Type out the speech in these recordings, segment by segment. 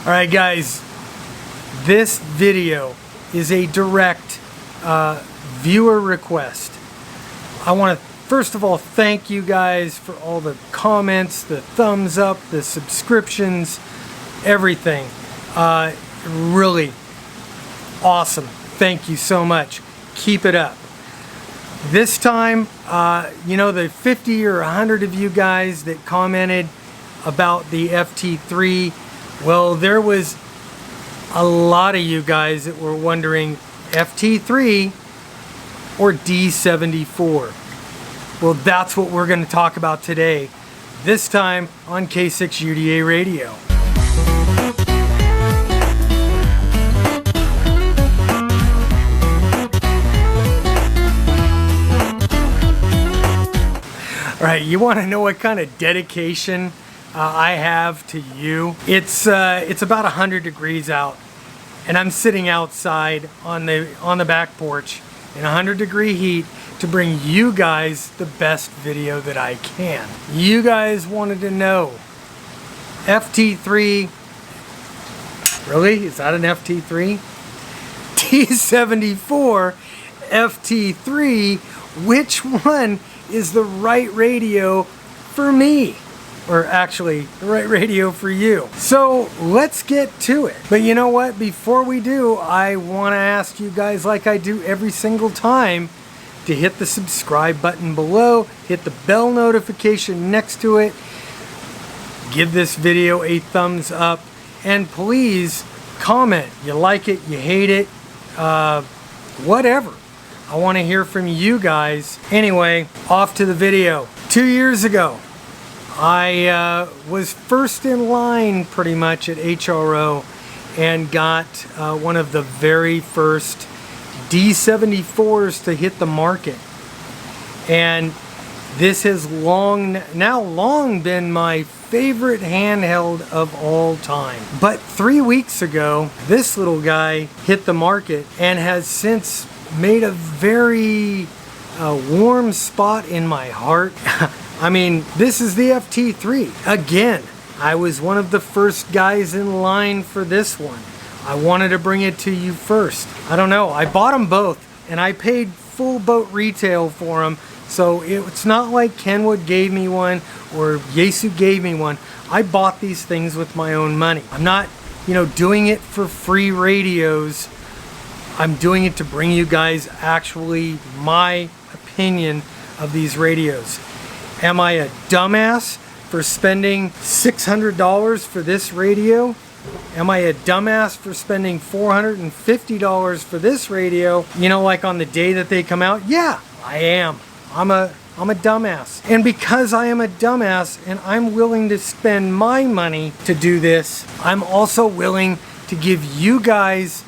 Alright guys, this video is a direct viewer request. I want to first of all thank you guys for all the comments, the thumbs up, the subscriptions, everything. Really awesome. Thank you so much. Keep it up. This time, you know, the 50 or 100 of you guys that commented about the FT3, well, there was a lot of you guys that were wondering FT3 or D74. Well, that's what we're going to talk about today, this time on K6UDA Radio. Alright, you want to know what kind of dedication I have to you? It's about 100 degrees out, and I'm sitting outside on the back porch in 100-degree heat to bring you guys the best video that I can. You guys wanted to know FT3. Really? Is that an FT3? D74, FT3. Which one is the right radio for me? Or actually, the right radio for you. So let's get to it. But you know what? Before we do, I want to ask you guys, like I do every single time, to hit the subscribe button below, hit the bell notification next to it, give this video a thumbs up, and please comment. You like it, you hate it, whatever. I want to hear from you guys. Anyway, off to the video. 2 years ago, I was first in line pretty much at HRO and got one of the very first D74s to hit the market. And this has long been my favorite handheld of all time. But 3 weeks ago, this little guy hit the market and has since made a very warm spot in my heart. I mean, this is the FT3. Again, I was one of the first guys in line for this one. I wanted to bring it to you first. I don't know, I bought them both and I paid full boat retail for them. So it's not like Kenwood gave me one or Yaesu gave me one. I bought these things with my own money. I'm not, you know, doing it for free radios. I'm doing it to bring you guys actually my opinion of these radios. Am I a dumbass for spending $600 for this radio? Am I a dumbass for spending $450 for this radio? You know, like on the day that they come out? Yeah, I am. I'm a dumbass. And because I am a dumbass and I'm willing to spend my money to do this, I'm also willing to give you guys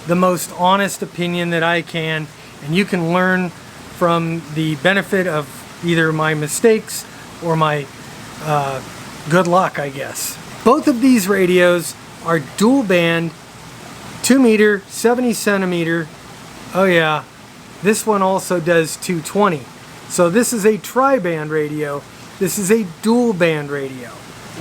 the most honest opinion that I can, and you can learn from the benefit of either my mistakes or my good luck, I guess. Both of these radios are dual band, 2 meter, 70 centimeter. Oh yeah, this one also does 220. So this is a tri-band radio. This is a dual band radio.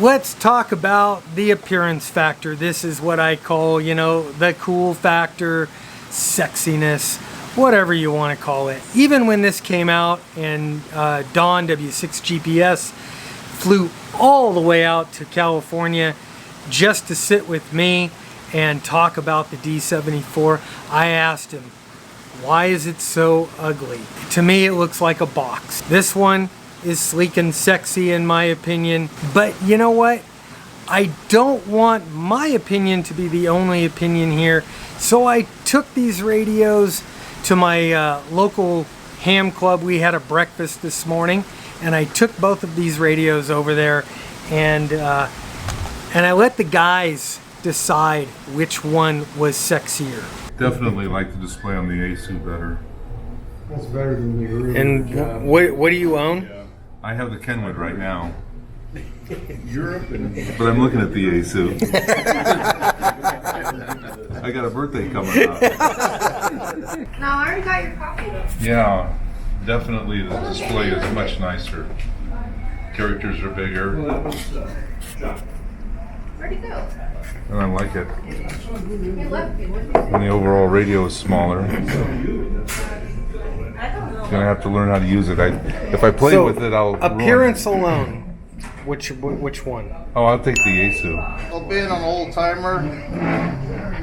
Let's talk about the appearance factor. This is what I call, you know, the cool factor, sexiness, whatever you want to call it. Even when this came out and Don W6 GPS flew all the way out to California just to sit with me and talk about the D74, I asked him, why is it so ugly? To me, it looks like a box. This one is sleek and sexy in my opinion, but you know what? I don't want my opinion to be the only opinion here, so I took these radios to my local ham club. We had a breakfast this morning, and I took both of these radios over there, and I let the guys decide which one was sexier. Definitely like the display on the Yaesu better. That's better than the original. And what do you own? I have the Kenwood right now. Europe and But I'm looking at the Yaesu. I got a birthday coming up. No, I already got your coffee. Yeah, definitely the display is much nicer. Characters are bigger. Where'd he go? and I like it. And the overall radio is smaller. Gonna have to learn how to use it. If I play with it, I'll appearance alone. Which one? Oh, I'll take the Yaesu. Well, being an old timer,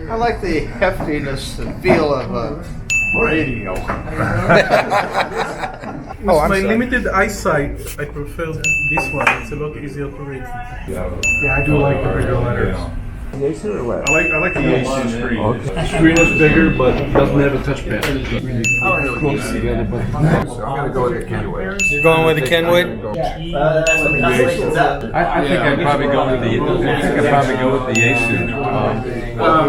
I like the heftiness and feel of a radio. With my limited eyesight, I prefer this one. It's a lot easier to read. Yeah, I do like the bigger letters. Yaesu or what? I like the Yaesu screen. The screen is bigger, but it doesn't have a touchpad. Close together, but I'm gonna go with the Kenwood. You're going with the Kenwood? I think I'd probably go with the. Yaesu.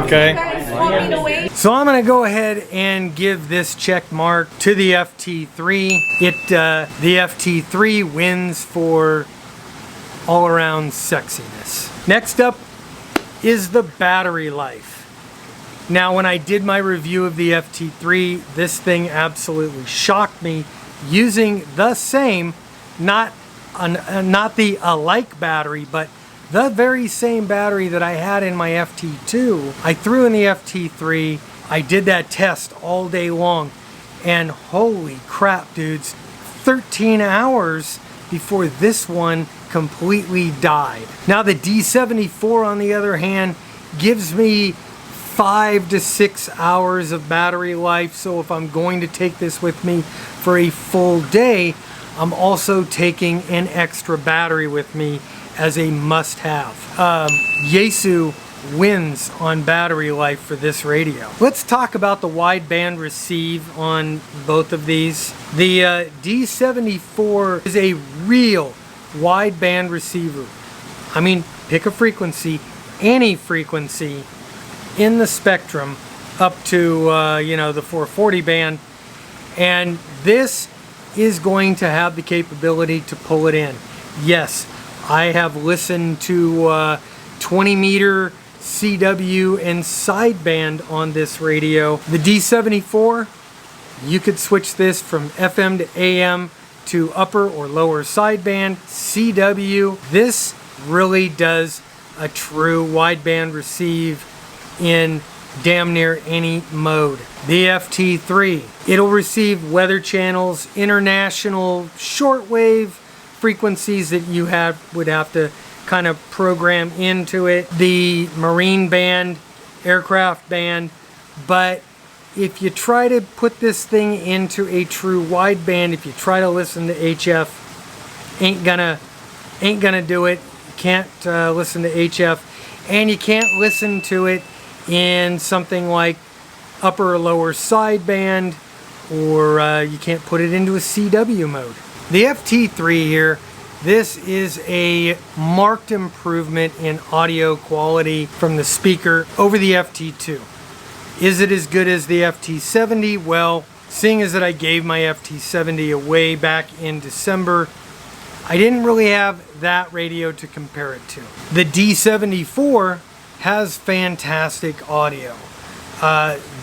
Okay. Guys want me to wait? So I'm going to go ahead and give this check mark to the FT3. The FT3 wins for all around sexiness. Next up is the battery life. Now, when I did my review of the FT3, this thing absolutely shocked me using the same, not the alike battery, but the very same battery that I had in my FT2. I threw in the FT3. I did that test all day long, and holy crap, dudes, 13 hours before this one completely died. Now the D74, on the other hand, gives me 5 to 6 hours of battery life. So if I'm going to take this with me for a full day, I'm also taking an extra battery with me as a must-have. Yaesu wins on battery life for this radio. Let's talk about the wideband receive on both of these. The D74 is a real wideband receiver. I mean, pick a frequency, any frequency in the spectrum up to the 440 band, and this is going to have the capability to pull it in. Yes, I have listened to 20 meter CW and sideband on this radio. The D74, you could switch this from FM to AM to upper or lower sideband, CW. This really does a true wideband receive in damn near any mode. The FT3, it'll receive weather channels, international shortwave frequencies that you would have to kind of program into it, the marine band, aircraft band, but if you try to put this thing into a true wideband, if you try to listen to HF, ain't gonna do it. You can't listen to HF, and you can't listen to it in something like upper or lower sideband, or you can't put it into a CW mode. The FT3 here, this is a marked improvement in audio quality from the speaker over the FT2. Is it as good as the FT70? Well, seeing as that I gave my FT70 away back in December, I didn't really have that radio to compare it to. The D74 has fantastic audio.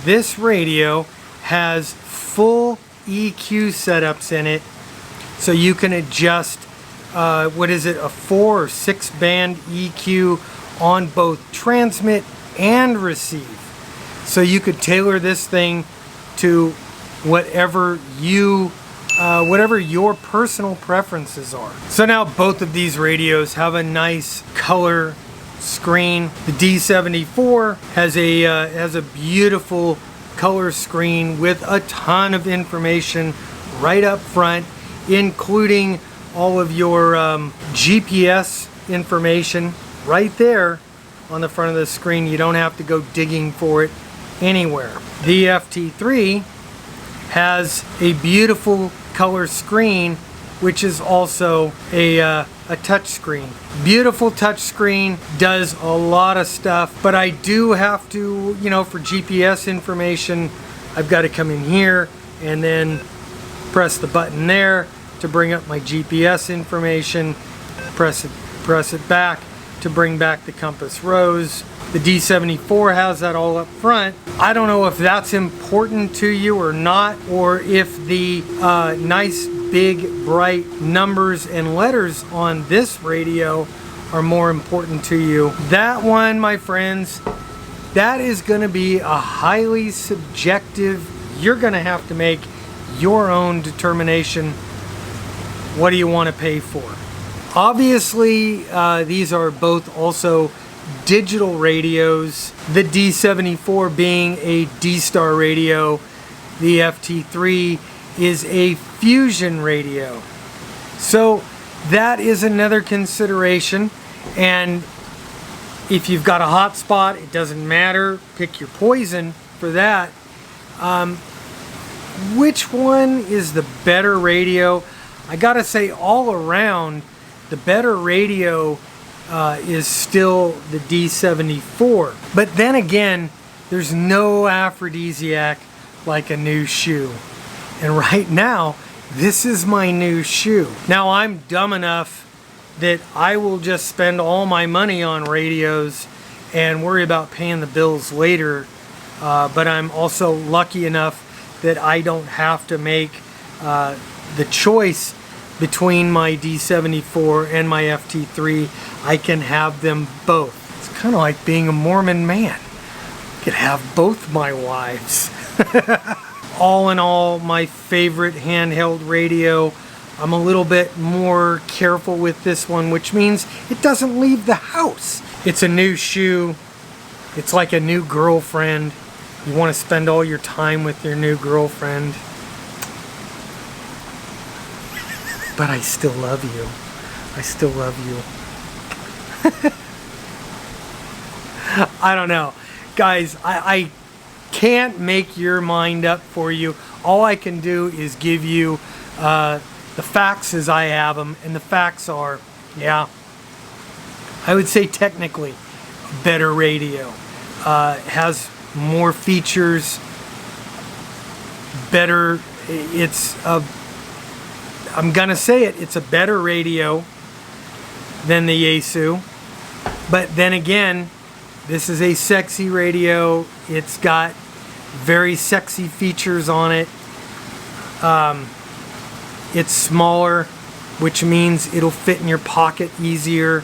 This radio has full EQ setups in it, so you can adjust a 4 or 6 band EQ on both transmit and receive. So you could tailor this thing to whatever your personal preferences are. So now both of these radios have a nice color screen. The D74 has a beautiful color screen with a ton of information right up front, including all of your GPS information right there on the front of the screen. You don't have to go digging for it anywhere. The FT3 has a beautiful color screen, which is also a touch screen. Beautiful touch screen, does a lot of stuff, but I do have to, for GPS information, I've got to come in here and then press the button there to bring up my GPS information, press it back to bring back the compass rose. The D74 has that all up front. I don't know if that's important to you or not, or if the nice big bright numbers and letters on this radio are more important to you. That one, my friends, that is going to be a highly subjective. You're going to have to make your own determination. What do you want to pay for? Obviously, these are both also digital radios. The D74 being a D-Star radio, the FT3 is a fusion radio. So that is another consideration. And if you've got a hotspot, it doesn't matter. Pick your poison for that. Which one is the better radio? I gotta say, all around, the better radio is still the D74. But then again, there's no aphrodisiac like a new shoe. And right now, this is my new shoe. Now, I'm dumb enough that I will just spend all my money on radios and worry about paying the bills later. But I'm also lucky enough that I don't have to make the choice between my D74 and my FT3. I can have them both. It's kind of like being a Mormon man. I could have both my wives. All in all, my favorite handheld radio. I'm a little bit more careful with this one, which means it doesn't leave the house. It's a new shoe. It's like a new girlfriend. You want to spend all your time with your new girlfriend. But I still love you. I still love you. I don't know. Guys, I can't make your mind up for you. All I can do is give you the facts as I have them. And the facts are, yeah, I would say technically better radio. Has more features, better, I'm gonna say it, it's a better radio than the Yaesu. But then again, this is a sexy radio. It's got very sexy features on it. It's smaller, which means it'll fit in your pocket easier.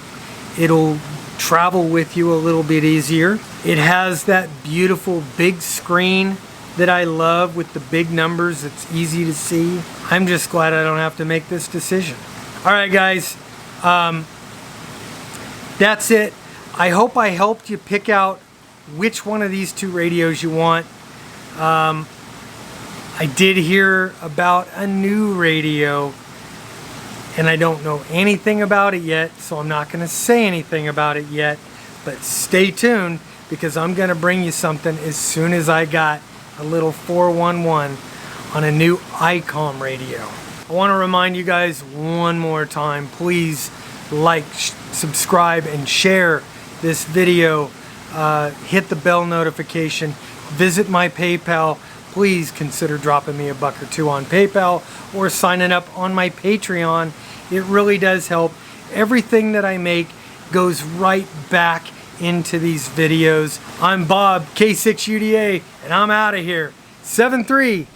It'll travel with you a little bit easier. It has that beautiful big screen that I love with the big numbers. It's easy to see. I'm just glad I don't have to make this decision. All right, guys. That's it. I hope I helped you pick out which one of these two radios you want. I did hear about a new radio, and I don't know anything about it yet, so I'm not going to say anything about it yet. But stay tuned, because I'm going to bring you something as soon as I got a little 411 on a new ICOM radio. I want to remind you guys one more time, please like, subscribe, and share this video. Hit the bell notification. Visit my PayPal. Please consider dropping me $1 or $2 on PayPal or signing up on my Patreon. It really does help. Everything that I make goes right back into these videos. I'm Bob, K6UDA, and I'm out of here. 7-3.